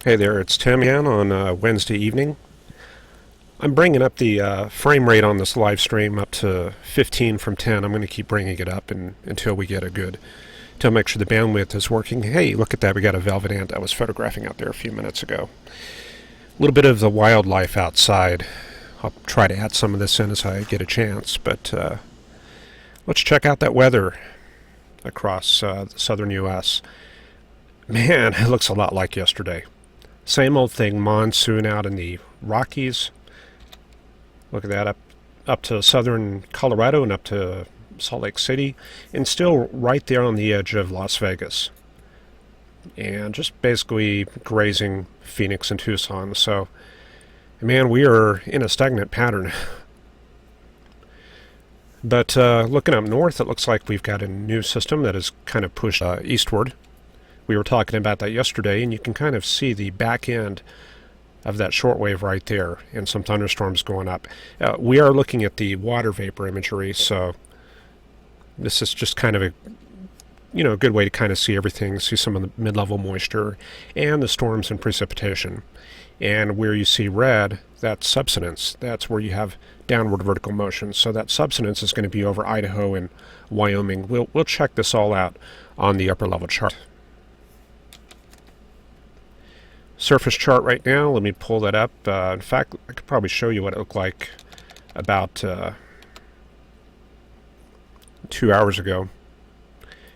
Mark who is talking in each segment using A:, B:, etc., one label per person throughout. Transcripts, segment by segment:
A: Hey there, it's Tim again on Wednesday evening. I'm bringing up the frame rate on this live stream up to 15 from 10. I'm going to keep bringing it up until we get a good, to make sure the bandwidth is working. Hey, look at that. We got a velvet ant I was photographing out there a few minutes ago. A little bit of the wildlife outside. I'll try to add some of this in as I get a chance, but let's check out that weather across the southern U.S. Man, it looks a lot like yesterday. Same old thing, monsoon out in the Rockies. Look at that, up to southern Colorado and up to Salt Lake City, and still right there on the edge of Las Vegas. And just basically grazing Phoenix and Tucson. So, man, we are in a stagnant pattern. But looking up north, it looks like we've got a new system that is kind of pushed eastward. We were talking about that yesterday, and you can kind of see the back end of that shortwave right there, and some thunderstorms going up. We are looking at the water vapor imagery, so this is just kind of a good way to kind of see everything, see some of the mid-level moisture and the storms and precipitation. And where you see red, that's subsidence. That's where you have downward vertical motion. So that subsidence is going to be over Idaho and Wyoming. We'll check this all out on the upper level chart. Surface chart right now, let me pull that up. In fact, I could probably show you what it looked like about 2 hours ago.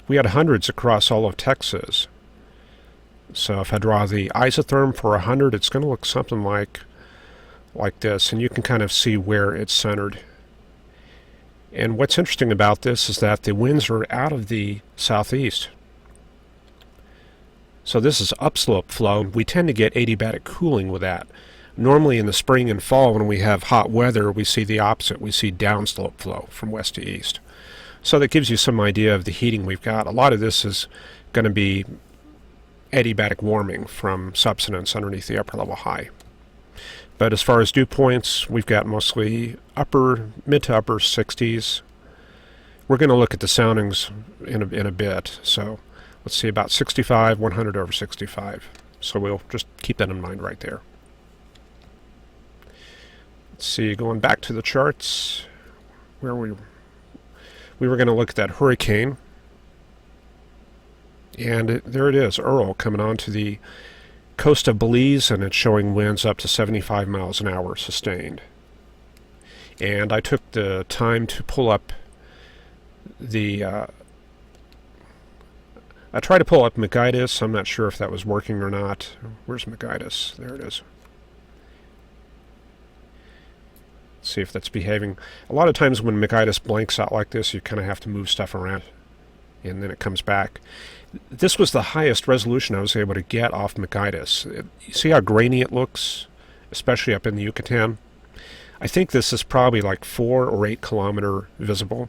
A: We had hundreds across all of Texas. So if I draw the isotherm for 100, it's going to look something like this, and you can kind of see where it's centered. And what's interesting about this is that the winds are out of the southeast. So this is upslope flow. We tend to get adiabatic cooling with that. Normally in the spring and fall when we have hot weather, we see the opposite. We see downslope flow from west to east. So that gives you some idea of the heating we've got. A lot of this is going to be adiabatic warming from subsidence underneath the upper level high. But as far as dew points, we've got mostly mid to upper 60s. We're going to look at the soundings in a bit. So let's see, about 65, 100 over 65. So we'll just keep that in mind right there. Let's see, going back to the charts, where we were going to look at that hurricane. And there it is, Earl, coming on to the coast of Belize, and it's showing winds up to 75 miles an hour sustained. And I took the time to pull up the I tried to pull up Megidus. I'm not sure if that was working or not. Where's Megidus? There it is. Let's see if that's behaving. A lot of times when Megidus blanks out like this, you kind of have to move stuff around, and then it comes back. This was the highest resolution I was able to get off Megidus. You see how grainy it looks, especially up in the Yucatan? I think this is probably like 4 or 8 kilometer visible.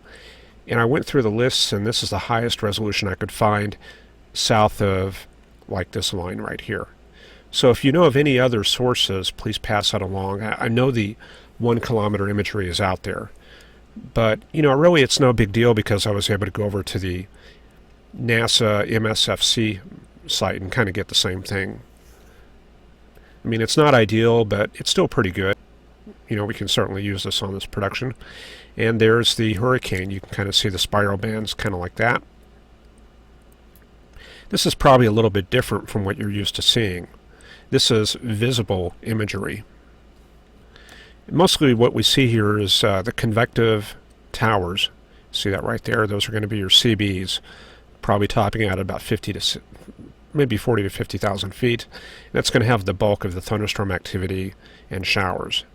A: And I went through the lists, and this is the highest resolution I could find south of like this line right here. So if you know of any other sources, please pass that along. I know the 1 kilometer imagery is out there. But, really it's no big deal because I was able to go over to the NASA MSFC site and kind of get the same thing. I mean, it's not ideal, but it's still pretty good. We can certainly use this on this production. And there's the hurricane. You can kind of see the spiral bands kind of like that. This is probably a little bit different from what you're used to seeing. This is visible imagery. Mostly what we see here is the convective towers. See that right there? Those are going to be your CBs, probably topping out at about 40 to 50,000 feet. And that's going to have the bulk of the thunderstorm activity and showers.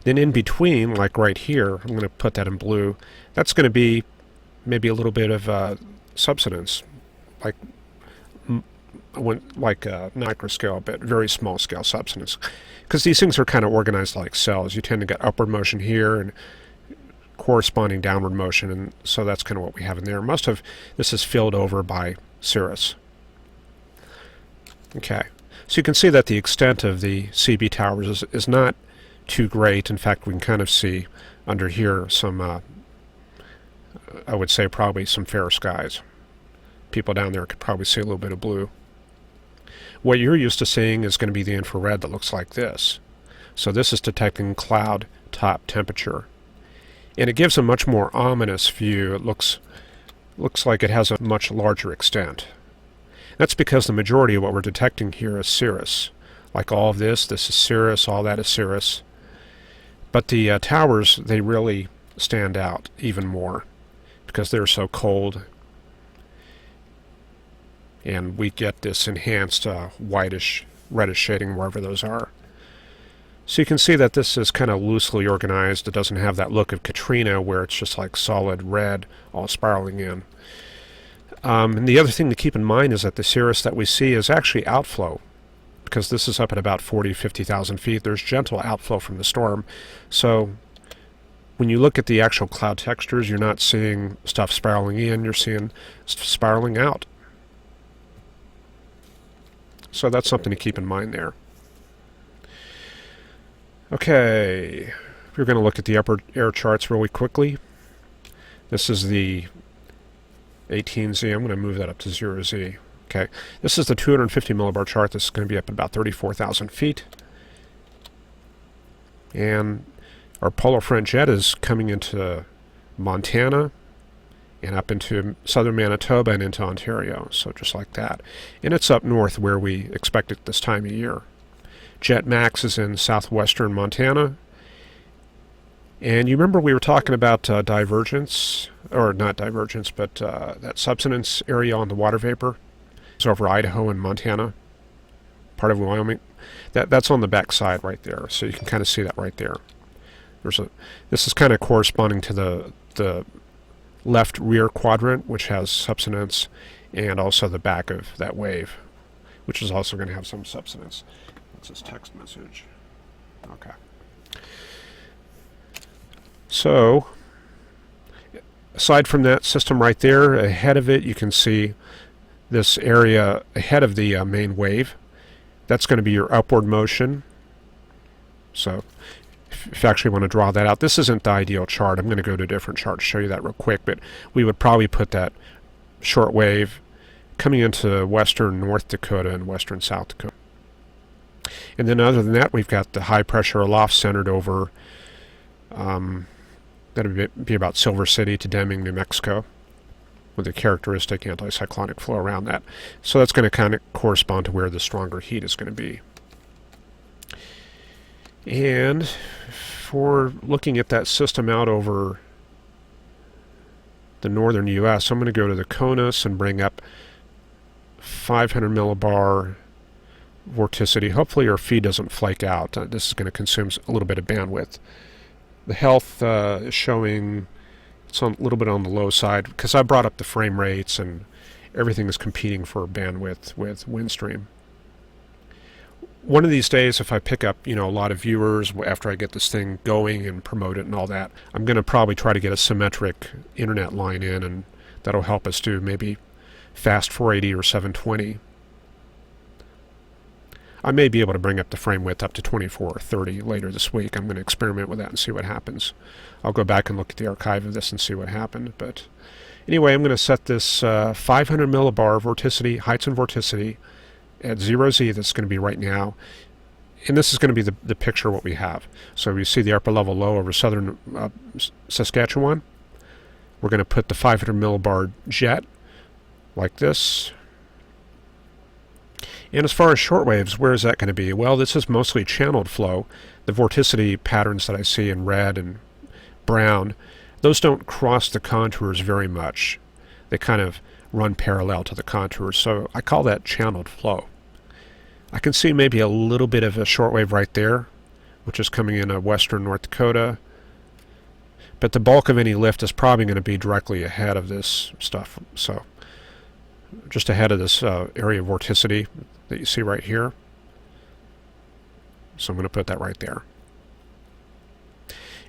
A: Then in between, like right here, I'm going to put that in blue, that's going to be maybe a little bit of subsidence, like micro scale, but very small scale subsidence. Because these things are kind of organized like cells. You tend to get upward motion here and corresponding downward motion, and so that's kind of what we have in there. Most of this is filled over by cirrus. Okay, so you can see that the extent of the CB towers is not too great. In fact, we can kind of see under here some, I would say probably some fair skies. People down there could probably see a little bit of blue. What you're used to seeing is going to be the infrared that looks like this. So this is detecting cloud top temperature. And it gives a much more ominous view. It looks like it has a much larger extent. That's because the majority of what we're detecting here is cirrus. Like all of this is cirrus, all that is cirrus. But the towers, they really stand out even more because they're so cold. And we get this enhanced whitish, reddish shading wherever those are. So you can see that this is kind of loosely organized. It doesn't have that look of Katrina where it's just like solid red all spiraling in. And the other thing to keep in mind is that the cirrus that we see is actually outflow, because this is up at about 50,000 feet. There's gentle outflow from the storm. So when you look at the actual cloud textures, you're not seeing stuff spiraling in, you're seeing spiraling out. So that's something to keep in mind there. Okay, we're going to look at the upper air charts really quickly. This is the 18Z. I'm going to move that up to 0Z. Okay, this is the 250 millibar chart. This is going to be up at about 34,000 feet. And our polar front jet is coming into Montana and up into southern Manitoba and into Ontario, so just like that. And it's up north where we expect it this time of year. Jet Max is in southwestern Montana. And you remember we were talking about divergence, or not divergence, but that subsidence area on the water vapor. It's over Idaho and Montana, part of Wyoming. That's on the back side right there, so you can kind of see that right there. This is kind of corresponding to the left rear quadrant, which has subsidence, and also the back of that wave, which is also going to have some subsidence. What's this text message? Okay. So, aside from that system right there, ahead of it you can see this area ahead of the main wave. That's going to be your upward motion. So, if you actually want to draw that out, this isn't the ideal chart. I'm going to go to a different chart to show you that real quick, but we would probably put that short wave coming into western North Dakota and western South Dakota. And then other than that, we've got the high pressure aloft centered over, that'll be about Silver City to Deming, New Mexico, with a characteristic anticyclonic flow around that. So that's going to kind of correspond to where the stronger heat is going to be. And for looking at that system out over the northern U.S., I'm going to go to the CONUS and bring up 500 millibar vorticity. Hopefully our feed doesn't flake out. This is going to consume a little bit of bandwidth. The health is showing it's a little bit on the low side because I brought up the frame rates and everything is competing for bandwidth with Windstream. One of these days, if I pick up, a lot of viewers after I get this thing going and promote it and all that, I'm going to probably try to get a symmetric internet line in, and that'll help us do maybe fast 480 or 720. I may be able to bring up the frame width up to 24 or 30 later this week. I'm going to experiment with that and see what happens. I'll go back and look at the archive of this and see what happened. But anyway, I'm going to set this 500 millibar vorticity, heights and vorticity, at 0Z. That's going to be right now. And this is going to be the picture of what we have. So you see the upper level low over southern Saskatchewan. We're going to put the 500 millibar jet like this. And as far as shortwaves, where is that going to be? Well, this is mostly channeled flow. The vorticity patterns that I see in red and brown, those don't cross the contours very much. They kind of run parallel to the contours, so I call that channeled flow. I can see maybe a little bit of a shortwave right there, which is coming in western North Dakota. But the bulk of any lift is probably going to be directly ahead of this stuff. So just ahead of this area of vorticity that you see right here. So I'm going to put that right there.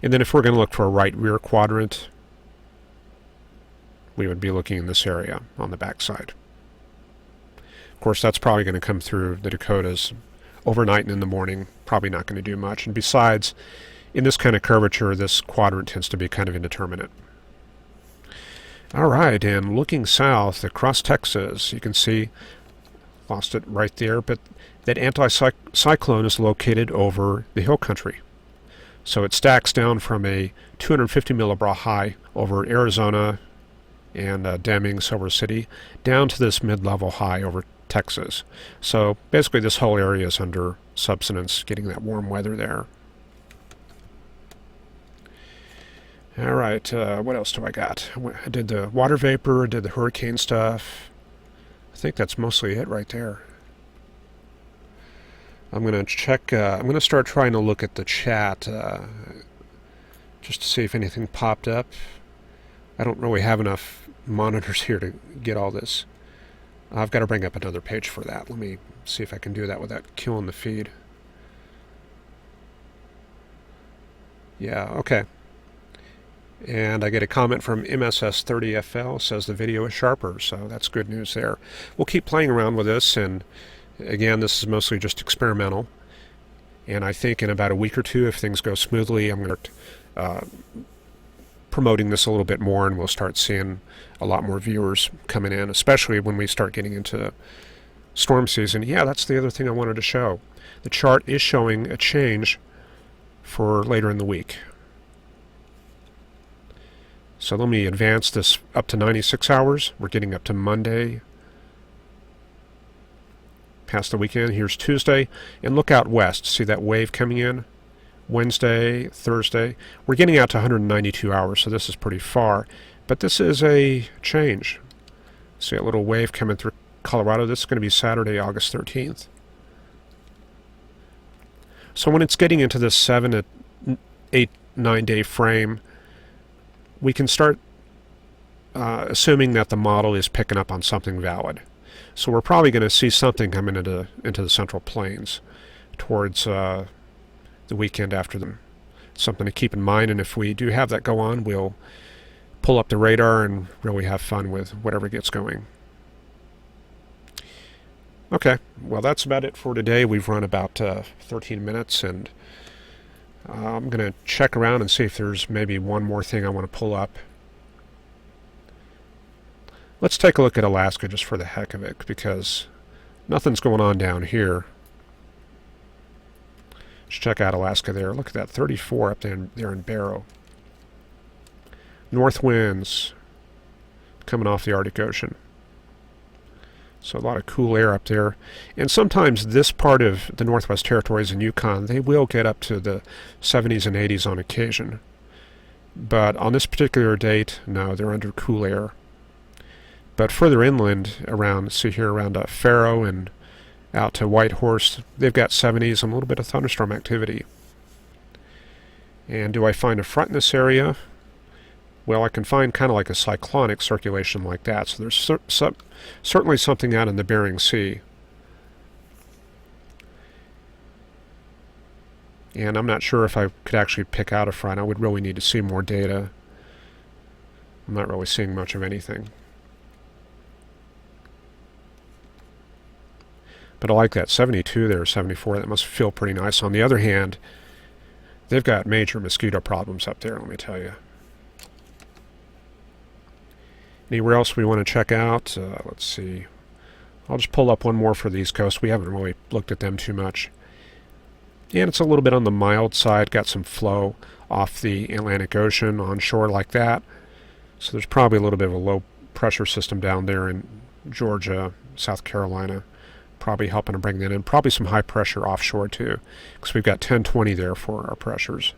A: And then if we're going to look for a right rear quadrant, we would be looking in this area on the back side. Of course, that's probably going to come through the Dakotas overnight and in the morning. Probably not going to do much. And besides, in this kind of curvature, this quadrant tends to be kind of indeterminate. All right, and looking south across Texas, you can see lost it right there, but that anticyclone is located over the hill country. So it stacks down from a 250 millibra high over Arizona and Deming, Silver City, down to this mid-level high over Texas. So basically this whole area is under subsidence, getting that warm weather there. All right, what else do I got? I did the water vapor, did the hurricane stuff. I think that's mostly it right there. I'm going to check, I'm going to start trying to look at the chat just to see if anything popped up. I don't really have enough monitors here to get all this. I've got to bring up another page for that. Let me see if I can do that without killing the feed. Yeah, okay. And I get a comment from MSS30FL, says the video is sharper, so that's good news there. We'll keep playing around with this, and again, this is mostly just experimental. And I think in about a week or two, if things go smoothly, I'm going to promoting this a little bit more, and we'll start seeing a lot more viewers coming in, especially when we start getting into storm season. Yeah, that's the other thing I wanted to show. The chart is showing a change for later in the week. So let me advance this up to 96 hours. We're getting up to Monday, past the weekend. Here's Tuesday, and look out west. See that wave coming in? Wednesday, Thursday. We're getting out to 192 hours, so this is pretty far. But this is a change. See a little wave coming through Colorado. This is going to be Saturday, August 13th. So when it's getting into this 7 to 8, 9 day frame, we can start assuming that the model is picking up on something valid. So we're probably going to see something coming into the Central Plains towards the weekend after them. Something to keep in mind, and if we do have that go on, we'll pull up the radar and really have fun with whatever gets going. Okay, well that's about it for today. We've run about 13 minutes, and I'm going to check around and see if there's maybe one more thing I want to pull up. Let's take a look at Alaska just for the heck of it, because nothing's going on down here. Let's check out Alaska there. Look at that, 34 up there in Barrow. North winds coming off the Arctic Ocean. So a lot of cool air up there. And sometimes this part of the Northwest Territories and Yukon, they will get up to the 70s and 80s on occasion. But on this particular date, no, they're under cool air. But further inland, around, see here, around Faro and out to Whitehorse, they've got 70s and a little bit of thunderstorm activity. And do I find a front in this area? Well, I can find kind of like a cyclonic circulation like that. So there's certainly something out in the Bering Sea. And I'm not sure if I could actually pick out a front. I would really need to see more data. I'm not really seeing much of anything. But I like that 72 there, 74. That must feel pretty nice. On the other hand, they've got major mosquito problems up there, let me tell you. Anywhere else we want to check out? Let's see. I'll just pull up one more for the East Coast. We haven't really looked at them too much. And it's a little bit on the mild side. Got some flow off the Atlantic Ocean onshore like that. So there's probably a little bit of a low pressure system down there in Georgia, South Carolina. Probably helping to bring that in. Probably some high pressure offshore too, because we've got 1020 there for our pressures.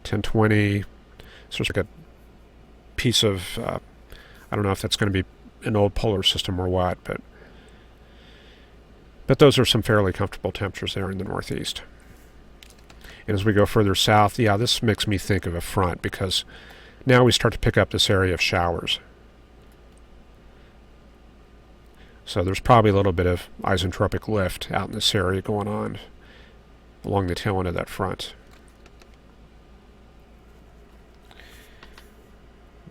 A: 1020. So it's like a piece of... I don't know if that's going to be an old polar system or what, but those are some fairly comfortable temperatures there in the Northeast. And as we go further south, yeah, this makes me think of a front, because now we start to pick up this area of showers. So there's probably a little bit of isentropic lift out in this area going on along the tail end of that front.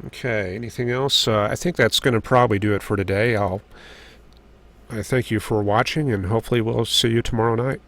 A: Okay, anything else? I think that's going to probably do it for today. I thank you for watching, and hopefully we'll see you tomorrow night.